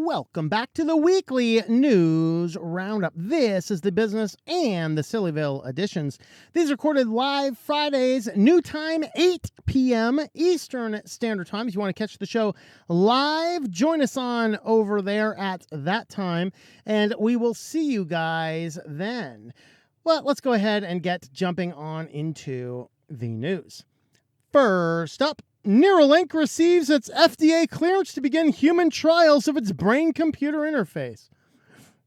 Welcome back to the weekly news roundup. This is the business and the SillyVille editions. These are recorded live Fridays, new time, 8 p.m. Eastern Standard Time. If you want to catch the show live, join us on over there at that time, and we will see you guys then. Well, let's go ahead and get jumping on into the news. First up, Neuralink receives its FDA clearance to begin human trials of its brain-computer interface.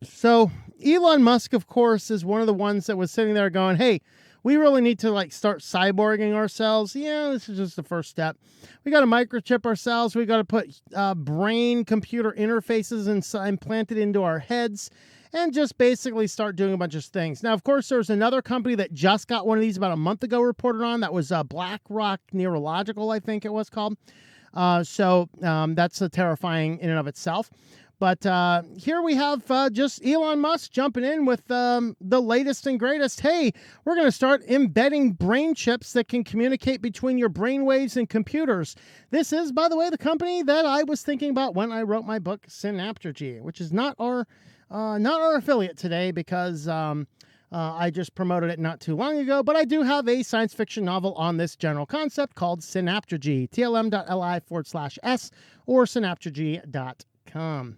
So Elon Musk, of course, is one of the ones that was sitting there going, hey, we really need to start cyborging ourselves. Yeah, this is just the first step. We got to microchip ourselves. We got to put brain-computer interfaces implanted into our heads and just basically start doing a bunch of things. Now, of course, there's another company that just got one of these about a month ago reported on. That was BlackRock Neurological, I think it was called. So that's terrifying in and of itself. But here we have just Elon Musk jumping in with the latest and greatest. Hey, we're going to start embedding brain chips that can communicate between your brain waves and computers. This is, by the way, the company that I was thinking about when I wrote my book, Synaptergy, which is not our affiliate today because I just promoted it not too long ago, but I do have a science fiction novel on this general concept called Synaptergy, tlm.li/s or synaptergy.com.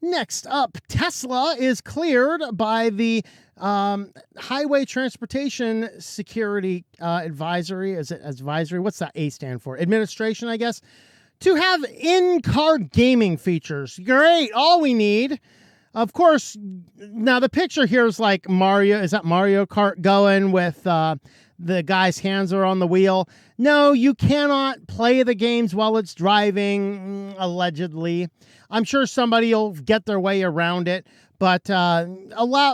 Next up, Tesla is cleared by the Highway Transportation Security Advisory. Is it advisory? What's that A stand for? Administration, I guess. To have in-car gaming features. Great. All we need. Of course, now the picture here is like Mario. Is that Mario Kart going with the guy's hands are on the wheel? No, you cannot play the games while it's driving, allegedly. I'm sure somebody will get their way around it. But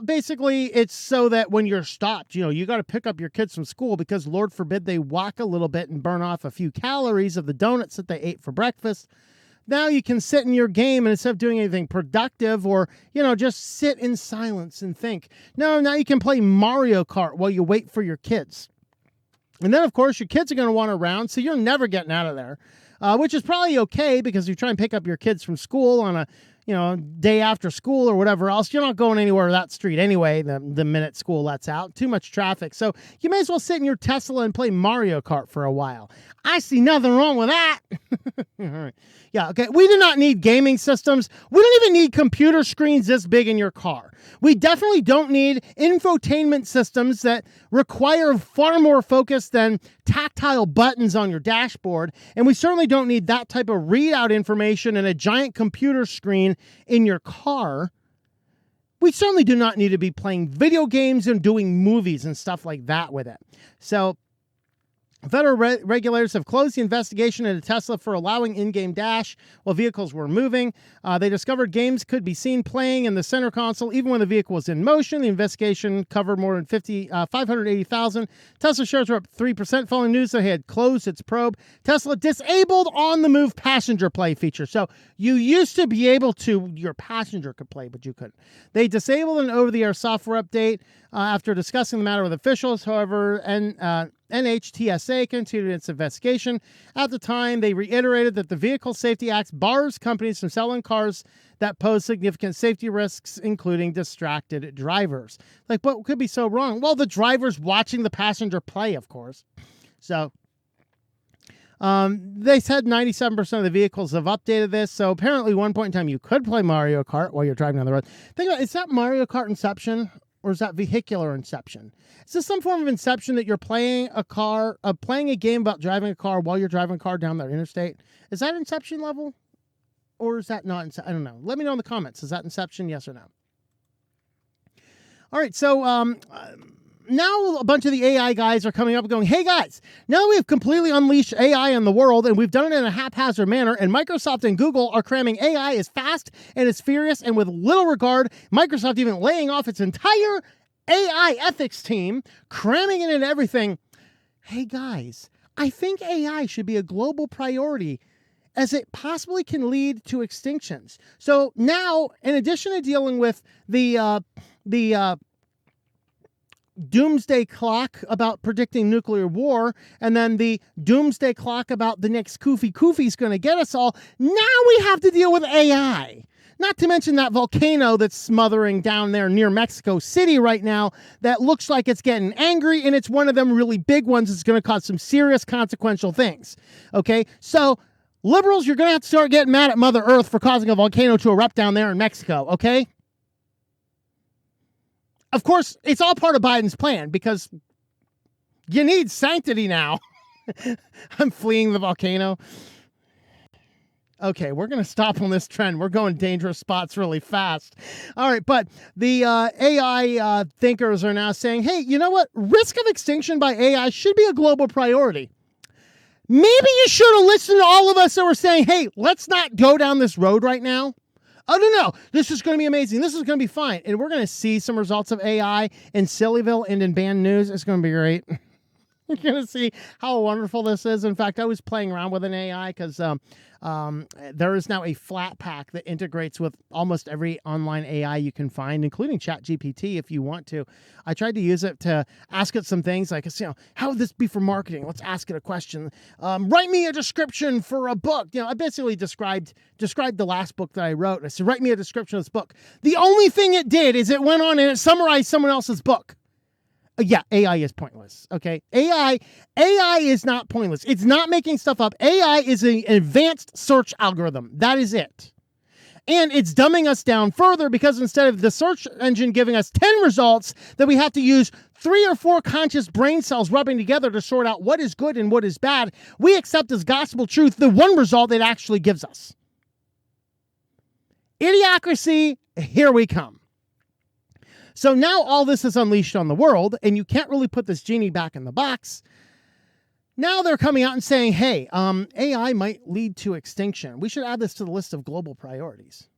basically, it's so that when you're stopped, you got to pick up your kids from school because, Lord forbid, they walk a little bit and burn off a few calories of the donuts that they ate for breakfast. Now you can sit in your game and instead of doing anything productive or, just sit in silence and think. No, now you can play Mario Kart while you wait for your kids. And then, of course, your kids are going to want to round, so you're never getting out of there, which is probably okay because you try and pick up your kids from school on a day after school or whatever else. You're not going anywhere that street anyway, the minute school lets out. Too much traffic. So you may as well sit in your Tesla and play Mario Kart for a while. I see nothing wrong with that. All right. Yeah, okay. We do not need gaming systems. We don't even need computer screens this big in your car. We definitely don't need infotainment systems that require far more focus than tactile buttons on your dashboard. And we certainly don't need that type of readout information in a giant computer screen in your car. We certainly do not need to be playing video games and doing movies and stuff like that with it. So federal regulators have closed the investigation into Tesla for allowing in-game dash while vehicles were moving. They discovered games could be seen playing in the center console even when the vehicle was in motion. The investigation covered more than 580,000. Tesla shares were up 3% following news that it had closed its probe. Tesla disabled on-the-move passenger play feature. So you used to be able to, your passenger could play, but you couldn't. They disabled an over-the-air software update after discussing the matter with officials. However, NHTSA continued its investigation. At the time, they reiterated that the Vehicle Safety Act bars companies from selling cars that pose significant safety risks, including distracted drivers. What could be so wrong? Well, the driver's watching the passenger play, of course. So they said 97% of the vehicles have updated this. So apparently, one point in time, you could play Mario Kart while you're driving down the road. Think about it, is that Mario Kart Inception? Or is that vehicular inception? Is this some form of inception that you're playing playing a game about driving a car while you're driving a car down the interstate? Is that inception level? Or is that not inception? I don't know. Let me know in the comments. Is that inception? Yes or no? All right. So now a bunch of the AI guys are coming up and going, hey guys, now that we've completely unleashed AI in the world and we've done it in a haphazard manner, and Microsoft and Google are cramming AI as fast and as furious and with little regard, Microsoft even laying off its entire AI ethics team, cramming it into everything. Hey guys, I think AI should be a global priority as it possibly can lead to extinctions. So now, in addition to dealing with the doomsday clock about predicting nuclear war, and then the doomsday clock about the next Kufi is going to get us all. Now we have to deal with AI. Not to mention that volcano that's smothering down there near Mexico City right now that looks like it's getting angry, and it's one of them really big ones that's going to cause some serious consequential things. Okay, so liberals, you're going to have to start getting mad at Mother Earth for causing a volcano to erupt down there in Mexico, okay? Of course, it's all part of Biden's plan because you need sanctity now. I'm fleeing the volcano. Okay, we're going to stop on this trend. We're going dangerous spots really fast. All right, but the AI thinkers are now saying, hey, you know what? Risk of extinction by AI should be a global priority. Maybe you should have listened to all of us that were saying, hey, let's not go down this road right now. Oh, no, this is going to be amazing. This is going to be fine. And we're going to see some results of AI in SillyVille and in band news. It's going to be great. You're going to see how wonderful this is. In fact, I was playing around with an AI because there is now a flat pack that integrates with almost every online AI you can find, including ChatGPT if you want to. I tried to use it to ask it some things like, how would this be for marketing? Let's ask it a question. Write me a description for a book. I basically described the last book that I wrote. I said, write me a description of this book. The only thing it did is it went on and it summarized someone else's book. Yeah, AI is pointless, okay? AI is not pointless. It's not making stuff up. AI is an advanced search algorithm. That is it. And it's dumbing us down further because instead of the search engine giving us 10 results, that we have to use 3 or 4 conscious brain cells rubbing together to sort out what is good and what is bad, we accept as gospel truth the one result it actually gives us. Idiocracy, here we come. So now all this is unleashed on the world, and you can't really put this genie back in the box. Now they're coming out and saying, hey, AI might lead to extinction. We should add this to the list of global priorities.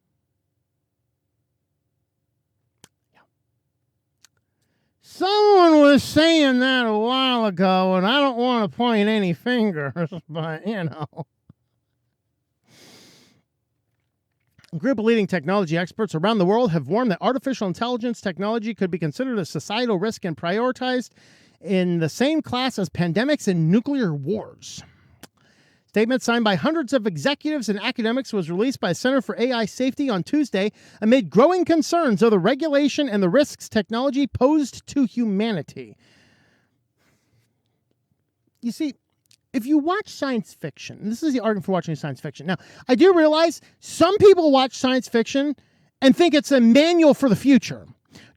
Yeah. Someone was saying that a while ago, and I don't want to point any fingers, but, A group of leading technology experts around the world have warned that artificial intelligence technology could be considered a societal risk and prioritized in the same class as pandemics and nuclear wars. Statement signed by hundreds of executives and academics was released by Center for AI Safety on Tuesday amid growing concerns of the regulation and the risks technology posed to humanity. You see, if you watch science fiction, and this is the argument for watching science fiction. Now, I do realize some people watch science fiction and think it's a manual for the future.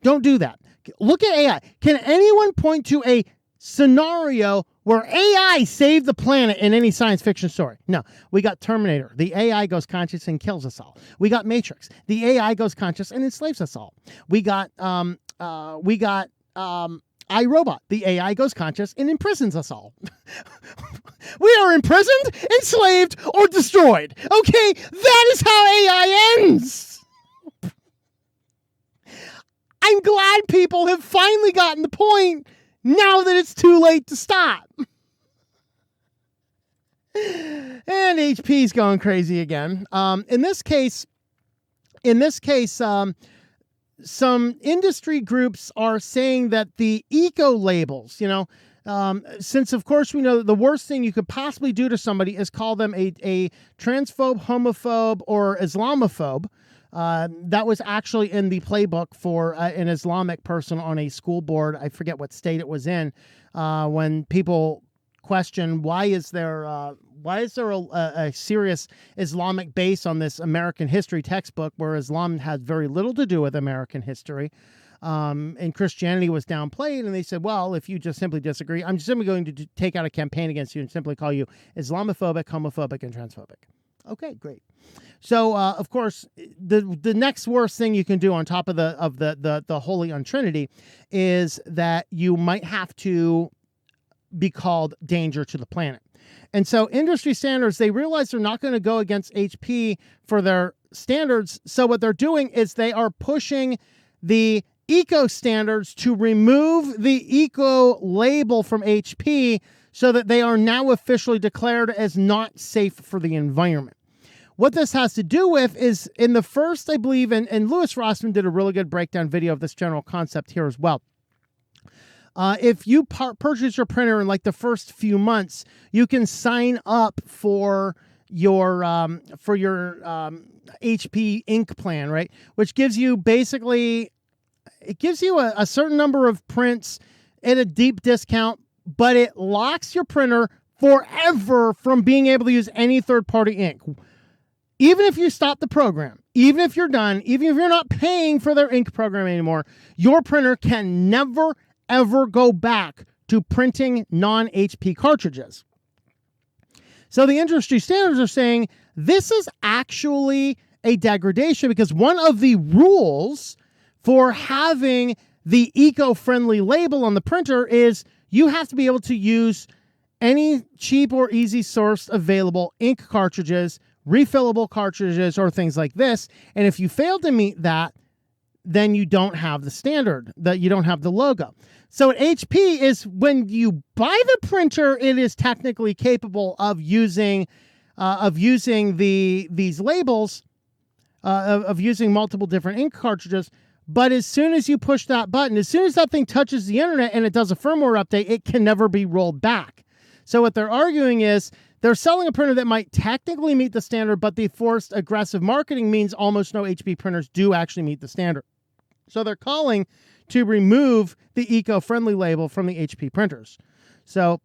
Don't do that. Look at AI. Can anyone point to a scenario where AI saved the planet in any science fiction story? No. We got Terminator. The AI goes conscious and kills us all. We got Matrix. The AI goes conscious and enslaves us all. We got iRobot. The AI goes conscious and imprisons us all. We are imprisoned, enslaved, or destroyed. Okay? That is how AI ends. I'm glad people have finally gotten the point now that it's too late to stop. And HP's going crazy again. In this case, some industry groups are saying that the eco labels, since of course we know that the worst thing you could possibly do to somebody is call them a transphobe, homophobe, or Islamophobe. That was actually in the playbook for an Islamic person on a school board. I forget what state it was in. When people question why is there a serious Islamic base on this American history textbook where Islam had very little to do with American history, and Christianity was downplayed, and they said, well, if you just simply disagree, I'm simply going to take out a campaign against you and simply call you Islamophobic, homophobic, and transphobic. Okay, great. So, of course, the next worst thing you can do on top of the Holy Untrinity is that you might have to be called danger to the planet. And so industry standards, they realize they're not going to go against HP for their standards. So what they're doing is they are pushing the eco standards to remove the eco label from HP so that they are now officially declared as not safe for the environment. What this has to do with is in the first, I believe, and Louis Rossman did a really good breakdown video of this general concept here as well. If you purchase your printer in like the first few months, you can sign up for your HP ink plan, right? Which gives you basically, it gives you a certain number of prints at a deep discount, but it locks your printer forever from being able to use any third-party ink. Even if you stop the program, even if you're done, even if you're not paying for their ink program anymore, your printer can never, ever go back to printing non-HP cartridges. So the industry standards are saying this is actually a degradation, because one of the rules for having the eco-friendly label on the printer is you have to be able to use any cheap or easy source available ink cartridges, refillable cartridges, or things like this. And if you fail to meet that, then you don't have the standard, that you don't have the logo. So at HP is when you buy the printer, it is technically capable of using these labels, of using multiple different ink cartridges. But as soon as you push that button, as soon as that thing touches the internet and it does a firmware update, it can never be rolled back. So what they're arguing is they're selling a printer that might technically meet the standard, but the forced aggressive marketing means almost no HP printers do actually meet the standard. So they're calling to remove the eco-friendly label from the HP printers. So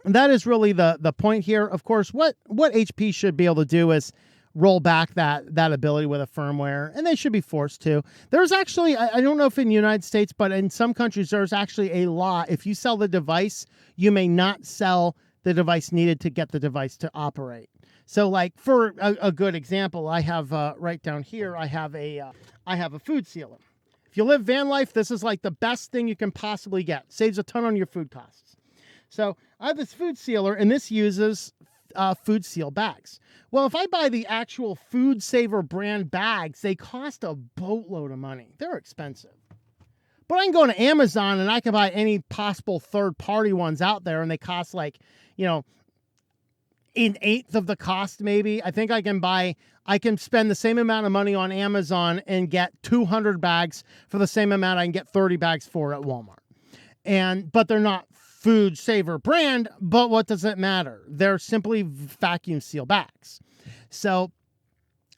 that is really the point here. Of course, what HP should be able to do is roll back that ability with a firmware, and they should be forced to. There's actually, I don't know if in the United States, but in some countries, there's actually a law. If you sell the device, you may not sell the device needed to get the device to operate. So like for a good example, I have right down here, I have a food sealer. If you live van life, this is like the best thing you can possibly get. Saves a ton on your food costs. So I have this food sealer, and this uses food seal bags. Well, if I buy the actual Food Saver brand bags, they cost a boatload of money. They're expensive. But I can go to Amazon and I can buy any possible third-party ones out there, and they cost like, an eighth of the cost but I can spend the same amount of money on Amazon and get 200 bags for the same amount I can get 30 bags for at Walmart. But they're not Food Saver brand, but what does it matter? They're simply vacuum seal bags. So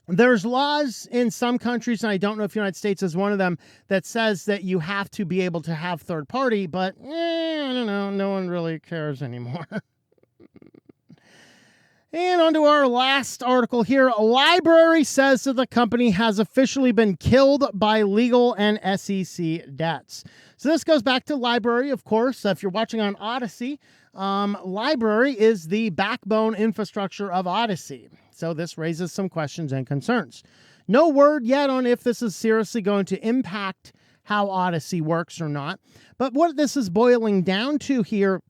there's laws in some countries, and I don't know if the United States is one of them, that says that you have to be able to have third party, but I don't know. No one really cares anymore. And on to our last article here. LBRY says that the company has officially been killed by legal and SEC debts. So this goes back to LBRY, of course. If you're watching on Odyssey, LBRY is the backbone infrastructure of Odyssey. So this raises some questions and concerns. No word yet on if this is seriously going to impact how Odyssey works or not. But what this is boiling down to here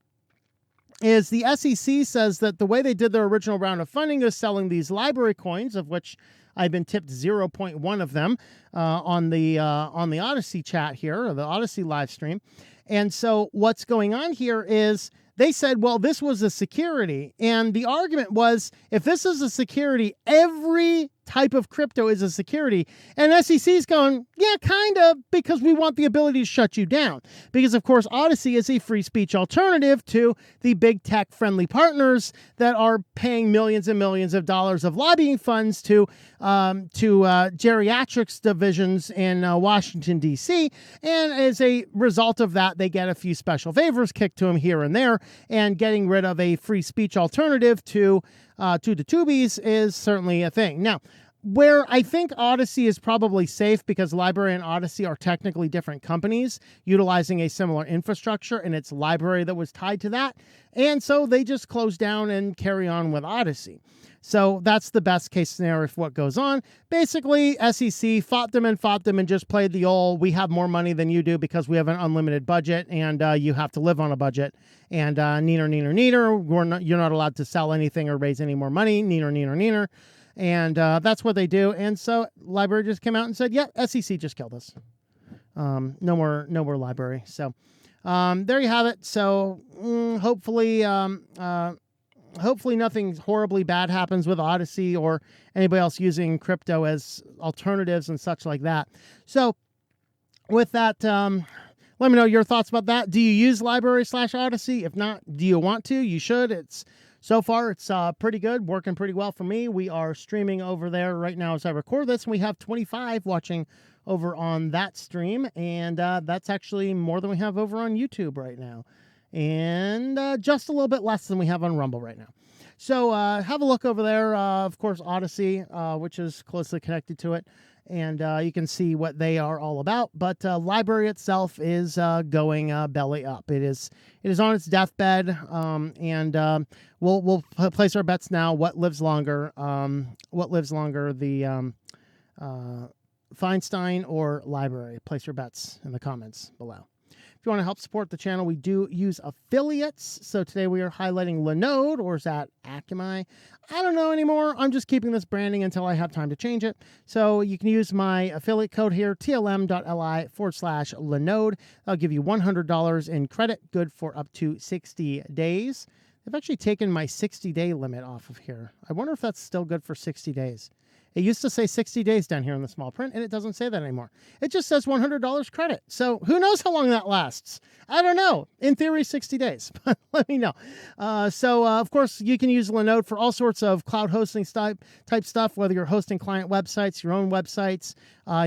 is the SEC says that the way they did their original round of funding is selling these LBRY coins, of which I've been tipped 0.1 of them on the Odyssey chat here, or the Odyssey live stream. And so what's going on here is they said, well, this was a security. And the argument was, if this is a security, every type of crypto is a security. And SEC's going, yeah, kind of, because we want the ability to shut you down. Because, of course, Odyssey is a free speech alternative to the big tech-friendly partners that are paying millions and millions of dollars of lobbying funds to geriatrics divisions in Washington, D.C. And as a result of that, they get a few special favors kicked to them here and there. And getting rid of a free speech alternative to the tubies is certainly a thing. Now, where I think Odyssey is probably safe, because LBRY and Odyssey are technically different companies utilizing a similar infrastructure, and it's LBRY that was tied to that. And so they just close down and carry on with Odyssey. So that's the best case scenario for what goes on. Basically, SEC fought them and just played the old, we have more money than you do because we have an unlimited budget, and you have to live on a budget. And neener. You're not allowed to sell anything or raise any more money. Neener. And that's what they do. And so LBRY just came out and said, yep, SEC just killed us. No more LBRY. So there you have it. So hopefully nothing horribly bad happens with Odyssey or anybody else using crypto as alternatives and such like that. So with that, Let me know your thoughts about that. Do you use LBRY/Odyssey? If not, do you want to? You should. So far, it's pretty good, working pretty well for me. We are streaming over there right now as I record this, and we have 25 watching over on that stream, and that's actually more than we have over on YouTube right now, and just a little bit less than we have on Rumble right now. So have a look over there. Of course, Odyssey, which is closely connected to it, and you can see what they are all about. But LBRY itself is going belly up. It is on its deathbed, and we'll place our bets now. What lives longer? The Feinstein or LBRY? Place your bets in the comments below. If you want to help support the channel, we do use affiliates. So today we are highlighting Linode, or is that Akamai? I don't know anymore. I'm just keeping this branding until I have time to change it. So you can use my affiliate code here, tlm.li/Linode. I'll give you $100 in credit, good for up to 60 days. They've actually taken my 60-day limit off of here. I wonder if that's still good for 60 days. It used to say 60 days down here in the small print, and it doesn't say that anymore. It just says $100 credit. So who knows how long that lasts? I don't know. In theory, 60 days. But let me know. Of course, you can use Linode for all sorts of cloud hosting type stuff, whether you're hosting client websites, your own websites,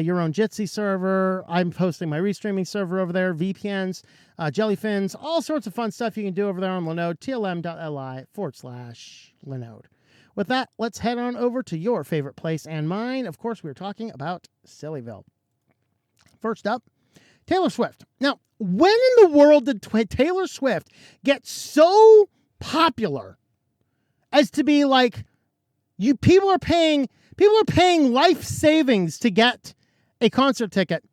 your own Jitsi server. I'm hosting my restreaming server over there, VPNs, Jellyfins, all sorts of fun stuff you can do over there on Linode, tlm.li/Linode. With that, let's head on over to your favorite place and mine. Of course, we're talking about SillyVille. First up, Taylor Swift. Now, when in the world did Taylor Swift get so popular as to be like, people are paying life savings to get a concert ticket,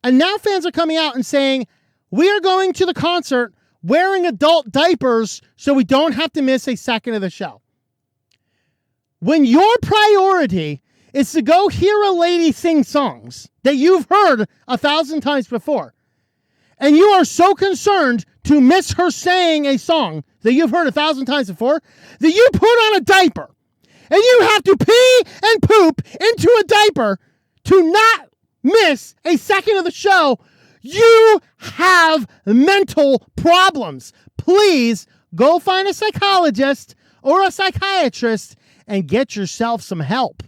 and now fans are coming out and saying, we are going to the concert wearing adult diapers so we don't have to miss a second of the show. When your priority is to go hear a lady sing songs that you've heard 1,000 times before, and you are so concerned to miss her saying a song that you've heard 1,000 times before, that you put on a diaper, and you have to pee and poop into a diaper to not miss a second of the show, you have mental problems. Please go find a psychologist or a psychiatrist and get yourself some help.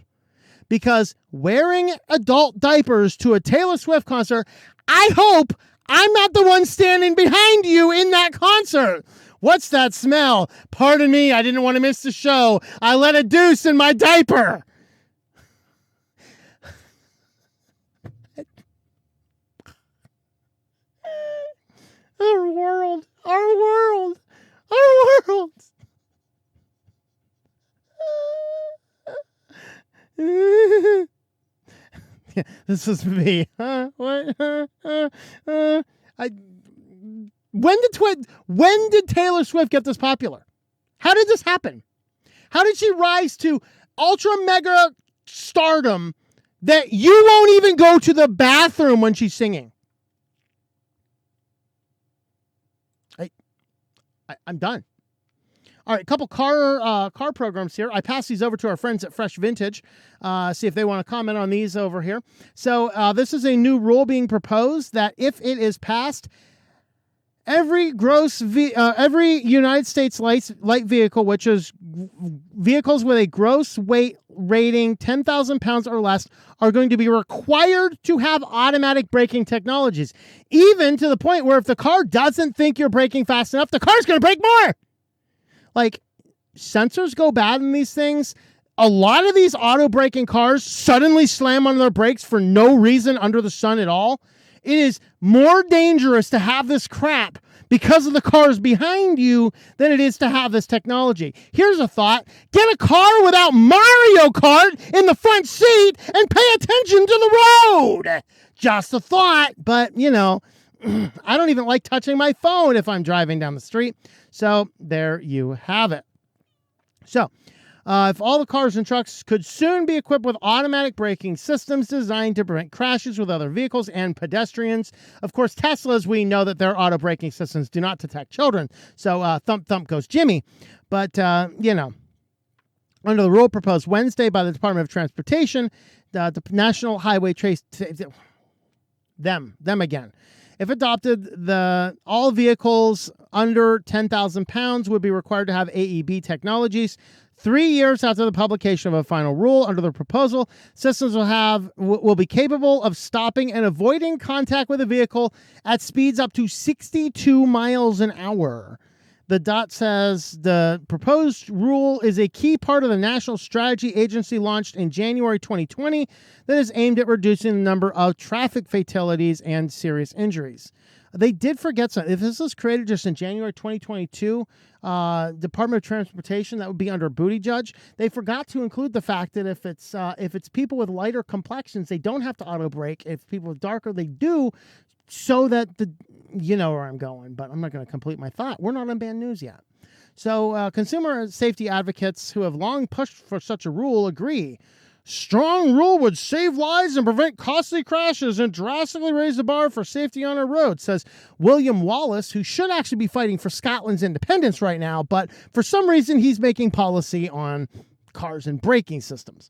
Because wearing adult diapers to a Taylor Swift concert, I hope I'm not the one standing behind you in that concert. What's that smell? Pardon me, I didn't want to miss the show. I let a deuce in my diaper. Our world. Yeah, this is me. What? When did Taylor Swift get this popular? How did this happen? How did she rise to ultra mega stardom that you won't even go to the bathroom when she's singing? I'm done. All right, a couple car programs here. I pass these over to our friends at Fresh Vintage, see if they want to comment on these over here. So this is a new rule being proposed that if it is passed, every United States light vehicle, which is vehicles with a gross weight rating 10,000 pounds or less, are going to be required to have automatic braking technologies, even to the point where if the car doesn't think you're braking fast enough, the car's going to brake more. Like, sensors go bad in these things. A lot of these auto braking cars suddenly slam on their brakes for no reason under the sun at all. It is more dangerous to have this crap because of the cars behind you than it is to have this technology. Here's a thought. Get a car without Mario Kart in the front seat and pay attention to the road. Just a thought, but, you know, I don't even like touching my phone if I'm driving down the street. So there you have it. So if all the cars and trucks could soon be equipped with automatic braking systems designed to prevent crashes with other vehicles and pedestrians. Of course, Teslas, we know that their auto braking systems do not detect children. So thump, thump goes Jimmy. But, you know, under the rule proposed Wednesday by the Department of Transportation, the National Highway Trace... them again. If adopted, all vehicles under 10,000 pounds would be required to have AEB technologies. 3 years after the publication of a final rule under the proposal, systems will be capable of stopping and avoiding contact with a vehicle at speeds up to 62 miles an hour. The DOT says the proposed rule is a key part of the national strategy agency launched in January 2020 that is aimed at reducing the number of traffic fatalities and serious injuries. They did forget something. If this was created just in January 2022, Department of Transportation, that would be under Buttigieg. They forgot to include the fact that if it's people with lighter complexions, they don't have to auto brake. If people with darker, they do, so that you know where I'm going, but I'm not going to complete my thought. We're not on bad news yet. So consumer safety advocates who have long pushed for such a rule agree. Strong rule would save lives and prevent costly crashes and drastically raise the bar for safety on our roads, says William Wallace, who should actually be fighting for Scotland's independence right now, but for some reason he's making policy on cars and braking systems.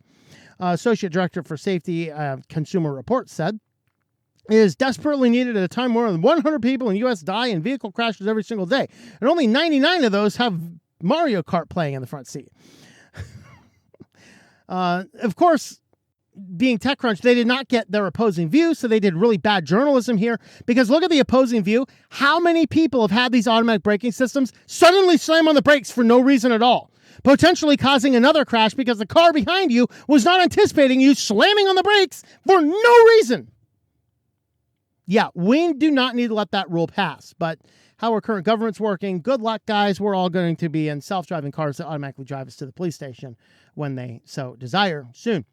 Associate Director for Safety Consumer Reports said, "It is desperately needed at a time more than 100 people in the U.S. die in vehicle crashes every single day, and only 99 of those have Mario Kart playing in the front seat." Of course, being TechCrunch, they did not get their opposing view, so they did really bad journalism here, because look at the opposing view. How many people have had these automatic braking systems suddenly slam on the brakes for no reason at all, potentially causing another crash because the car behind you was not anticipating you slamming on the brakes for no reason? Yeah, we do not need to let that rule pass, but how our current government's working, good luck, guys. We're all going to be in self-driving cars that automatically drive us to the police station when they so desire soon.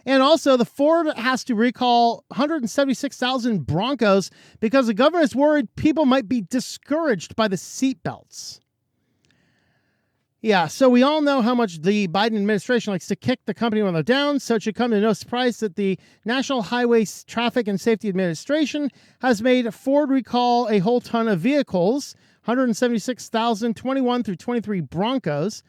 And also, the Ford has to recall 176,000 Broncos because the government is worried people might be discouraged by the seatbelts. Yeah, so we all know how much the Biden administration likes to kick the company when they're down, so it should come to no surprise that the National Highway Traffic and Safety Administration has made Ford recall a whole ton of vehicles, 176,021 through 23 Broncos.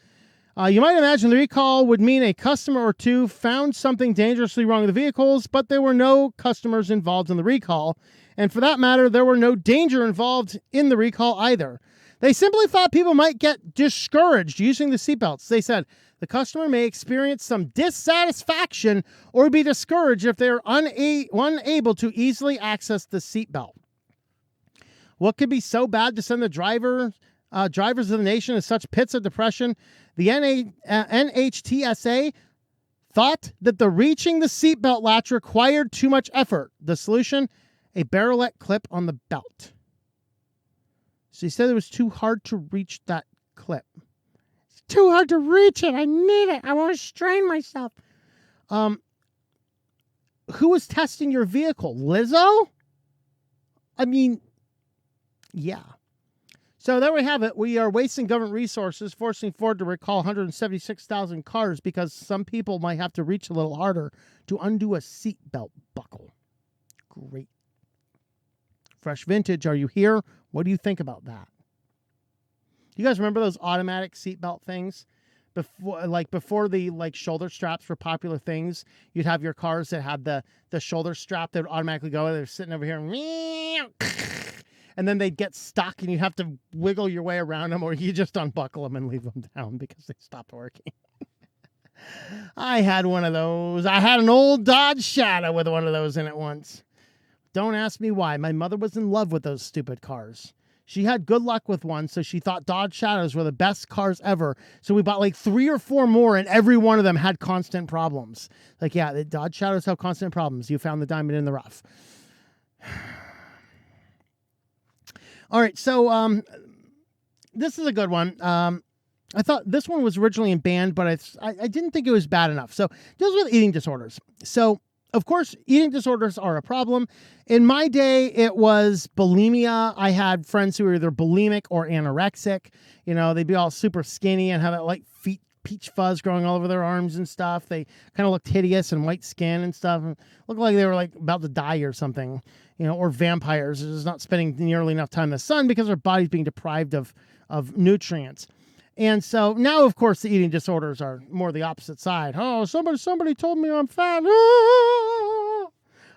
You might imagine the recall would mean a customer or two found something dangerously wrong with the vehicles, but there were no customers involved in the recall. And for that matter, there were no danger involved in the recall either. They simply thought people might get discouraged using the seatbelts. They said the customer may experience some dissatisfaction or be discouraged if they are unable to easily access the seatbelt. What could be so bad to send the drivers of the nation in such pits of depression? The NHTSA thought that the reaching the seatbelt latch required too much effort. The solution, a barrelette clip on the belt. So he said it was too hard to reach that clip. It's too hard to reach it. I need it. I want to strain myself. Who was testing your vehicle? Lizzo? I mean, yeah. So there we have it. We are wasting government resources, forcing Ford to recall 176,000 cars because some people might have to reach a little harder to undo a seatbelt buckle. Great. Fresh Vintage, are you here? What do you think about that? You guys remember those automatic seatbelt things? Before the shoulder straps were popular things, you'd have your cars that had the shoulder strap that would automatically go. They're sitting over here, and then they'd get stuck, and you'd have to wiggle your way around them, or you just unbuckle them and leave them down because they stopped working. I had one of those. I had an old Dodge Shadow with one of those in it once. Don't ask me why. My mother was in love with those stupid cars. She had good luck with one, so she thought Dodge Shadows were the best cars ever. So we bought like 3 or 4 more, and every one of them had constant problems. Like, yeah, the Dodge Shadows have constant problems. You found the diamond in the rough. All right, so this is a good one. I thought this one was originally banned, but I didn't think it was bad enough. So deals with eating disorders. So, of course, eating disorders are a problem. In my day, it was bulimia. I had friends who were either bulimic or anorexic. You know, they'd be all super skinny and have that like peach fuzz growing all over their arms and stuff. They kind of looked hideous and white skin and stuff. And looked like they were like about to die or something, you know, or vampires. Just not spending nearly enough time in the sun because their body's being deprived of nutrients. And so now, of course, the eating disorders are more the opposite side. Oh, somebody told me I'm fat.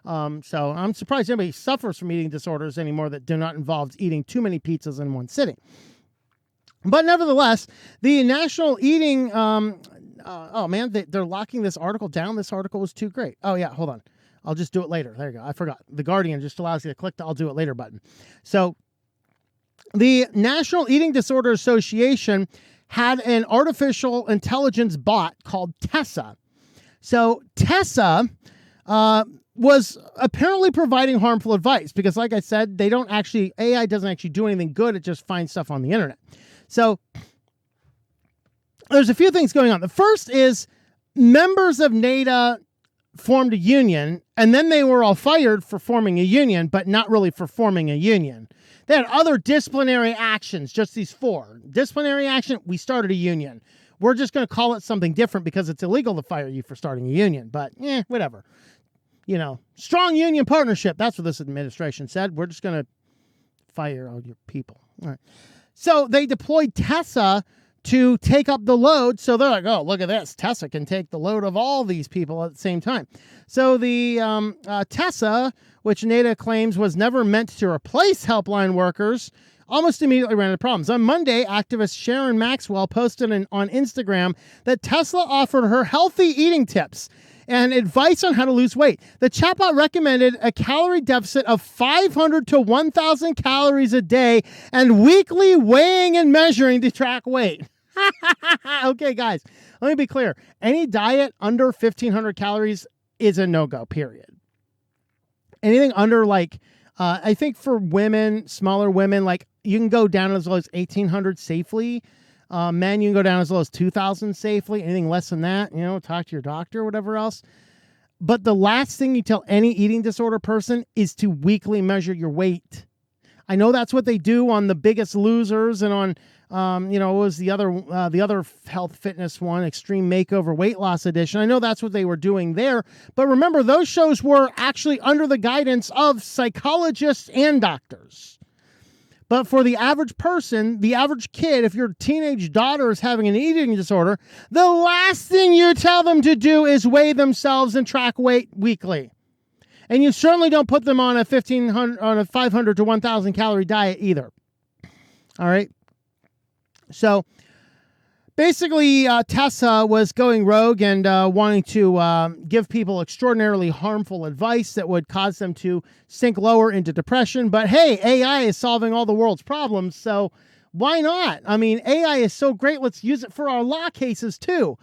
So I'm surprised anybody suffers from eating disorders anymore that do not involve eating too many pizzas in one sitting. But nevertheless, the National Eating, oh man, they're locking this article down. This article was too great. Oh yeah, hold on. I'll just do it later. There you go. I forgot. The Guardian just allows you to click the I'll do it later button. So the National Eating Disorder Association had an artificial intelligence bot called Tessa. So Tessa was apparently providing harmful advice because, like I said, AI doesn't actually do anything good. It just finds stuff on the internet. So there's a few things going on. The first is members of NADA formed a union, and then they were all fired for forming a union, but not really for forming a union. They had other disciplinary actions, just these 4. Disciplinary action, we started a union. We're just going to call it something different because it's illegal to fire you for starting a union, but whatever. Strong union partnership. That's what this administration said. We're just going to fire all your people. All right. So they deployed Tessa to take up the load. So they're like, oh, look at this. Tessa can take the load of all these people at the same time. So the Tessa, which NADA claims was never meant to replace helpline workers, almost immediately ran into problems. On Monday, activist Sharon Maxwell posted on Instagram that Tesla offered her healthy eating tips and advice on how to lose weight. The chatbot recommended a calorie deficit of 500 to 1,000 calories a day and weekly weighing and measuring to track weight. Okay, guys, let me be clear. Any diet under 1,500 calories is a no-go, period. Anything under, I think for women, smaller women, you can go down as low as 1,800 safely. Men, you can go down as low as 2,000 safely. Anything less than that, talk to your doctor or whatever else. But the last thing you tell any eating disorder person is to weekly measure your weight. I know that's what they do on The Biggest Losers and on, what was the other health fitness one, Extreme Makeover Weight Loss Edition. I know that's what they were doing there. But remember, those shows were actually under the guidance of psychologists and doctors. But for the average person, the average kid, if your teenage daughter is having an eating disorder, the last thing you tell them to do is weigh themselves and track weight weekly. And you certainly don't put them on a 500 to 1,000 calorie diet either. All right. So basically, Tessa was going rogue and wanting to give people extraordinarily harmful advice that would cause them to sink lower into depression. But hey, AI is solving all the world's problems, so why not? I mean, AI is so great. Let's use it for our law cases too.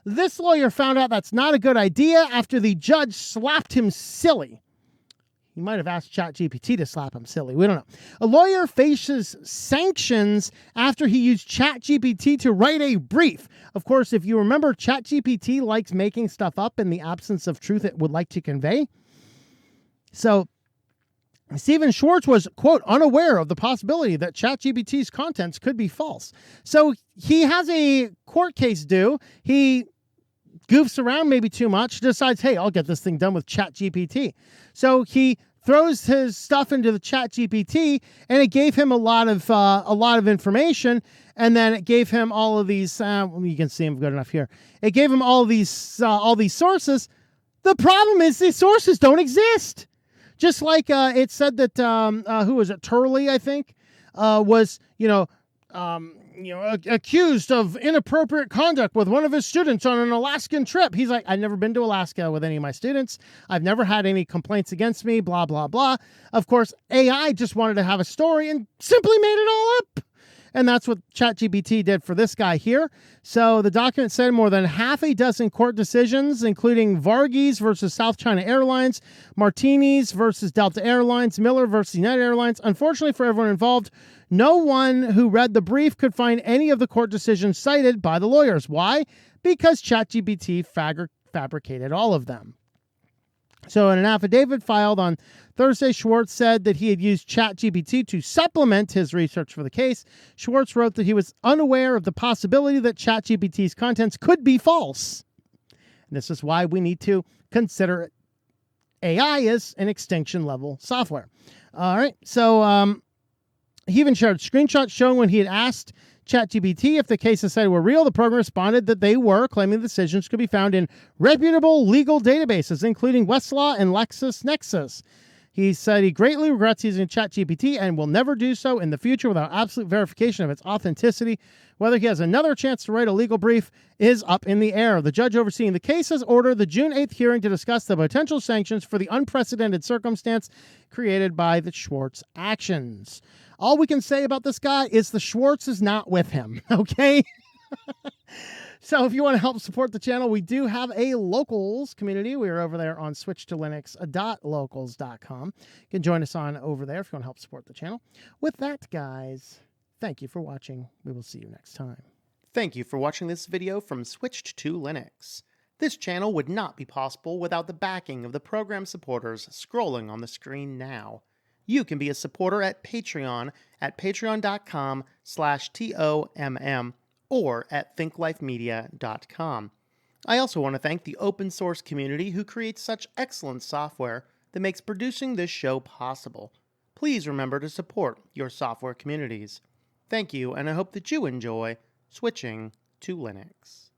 This lawyer found out that's not a good idea after the judge slapped him silly. He might have asked ChatGPT to slap him silly. We don't know. A lawyer faces sanctions after he used ChatGPT to write a brief. Of course, if you remember, ChatGPT likes making stuff up in the absence of truth it would like to convey. So Stephen Schwartz was, quote, unaware of the possibility that ChatGPT's contents could be false. So he has a court case due. He goofs around maybe too much, decides, hey, I'll get this thing done with ChatGPT. So he throws his stuff into the ChatGPT, and it gave him a lot of information, and then it gave him all of these. You can see them good enough here. It gave him all these sources. The problem is these sources don't exist. Just like it said that who was it? Turley, I think, was accused of inappropriate conduct with one of his students on an Alaskan trip. He's like, I've never been to Alaska with any of my students. I've never had any complaints against me, blah, blah, blah. Of course, AI just wanted to have a story and simply made it all up. And that's what ChatGPT did for this guy here. So the document said more than half a dozen court decisions, including Varghese versus South China Airlines, Martinez versus Delta Airlines, Miller versus United Airlines. Unfortunately for everyone involved, no one who read the brief could find any of the court decisions cited by the lawyers. Why? Because ChatGPT fabricated all of them. So in an affidavit filed on Thursday, Schwartz said that he had used ChatGPT to supplement his research for the case. Schwartz wrote that he was unaware of the possibility that ChatGPT's contents could be false. And this is why we need to consider AI as an extinction-level software. All right, so he even shared screenshots showing when he had asked ChatGPT, if the cases said were real, the program responded that they were, claiming the decisions could be found in reputable legal databases, including Westlaw and LexisNexis. He said he greatly regrets using ChatGPT and will never do so in the future without absolute verification of its authenticity. Whether he has another chance to write a legal brief is up in the air. The judge overseeing the case has ordered the June 8th hearing to discuss the potential sanctions for the unprecedented circumstance created by the Schwartz actions. All we can say about this guy is the Schwartz is not with him, okay? So if you want to help support the channel, we do have a locals community. We are over there on switchedtolinux.locals.com. You can join us on over there if you want to help support the channel. With that, guys, thank you for watching. We will see you next time. Thank you for watching this video from Switched to Linux. This channel would not be possible without the backing of the program supporters scrolling on the screen now. You can be a supporter at Patreon at patreon.com/TOMM. or at thinklifemedia.com. I also want to thank the open source community who creates such excellent software that makes producing this show possible. Please remember to support your software communities. Thank you, and I hope that you enjoy switching to Linux.